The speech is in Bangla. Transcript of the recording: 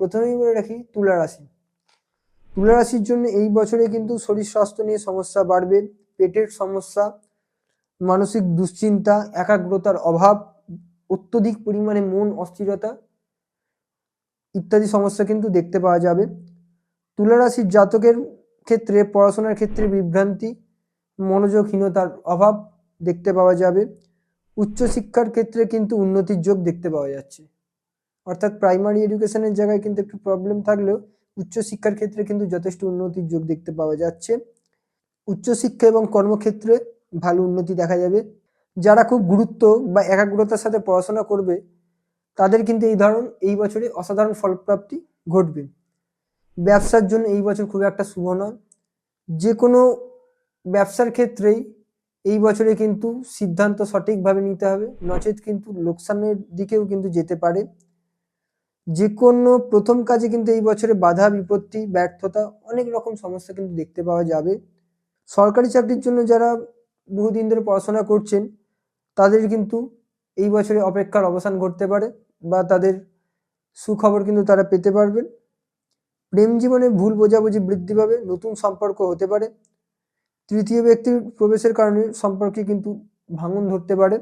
প্রথমেই বলে রাখি তুলা রাশি। তুলা রাশির জন্য এই বছরে কিন্তু শরীর স্বাস্থ্য নিয়ে সমস্যা বাড়বে, পেটের সমস্যা, মানসিক দুশ্চিন্তা, একাগ্রতার অভাব, অত্যধিক পরিমাণে মন অস্থিরতা ইত্যাদি সমস্যা কিন্তু দেখতে পাওয়া যাবে। তুলা রাশির জাতকের ক্ষেত্রে পড়াশোনার ক্ষেত্রে বিভ্রান্তি, মনোযোগহীনতার অভাব দেখতে পাওয়া যাবে। উচ্চশিক্ষার ক্ষেত্রে কিন্তু উন্নতির যোগ দেখতে পাওয়া যাচ্ছে, অর্থাৎ প্রাইমারি এডুকেশনের জায়গায় কিন্তু একটু প্রবলেম থাকলেও উচ্চশিক্ষার ক্ষেত্রে কিন্তু যথেষ্ট উন্নতির যোগ দেখতে পাওয়া যাচ্ছে। উচ্চশিক্ষা এবং কর্মক্ষেত্রে ভালো উন্নতি দেখা যাবে। যারা খুব গুরুত্ব বা একাগ্রতার সাথে পড়াশোনা করবে তাদের কিন্তু এই বছরে অসাধারণ ফলপ্রাপ্তি ঘটবে। ব্যবসার জন্য এই বছর খুব একটা শুভ নয়। যে কোনো ব্যবসার ক্ষেত্রেই এই বছরে কিন্তু সিদ্ধান্ত সঠিকভাবে নিতে হবে, নচেৎ কিন্তু লোকসানের দিকেও কিন্তু যেতে পারে। যে কোনো প্রথম কাজে কিন্তু এই বছরে বাধা বিপত্তি, ব্যর্থতা, অনেক রকম সমস্যা কিন্তু দেখতে পাওয়া যাবে। সরকারি চাকরির জন্য যারা বহুদিন ধরে পড়াশোনা করছেন তাদের কিন্তু এই বছরে অপেক্ষার অবসান ঘটতে পারে বা তাদের সুখবর কিন্তু তারা পেতে পারবেন। প্রেম জীবনে ভুল বোঝাবুঝি বৃদ্ধি পাবে, নতুন সম্পর্ক হতে পারে। তৃতীয় ব্যক্তির প্রবেশের কারণে সম্পর্কে কিন্তু ভাঙন ধরতে পারে।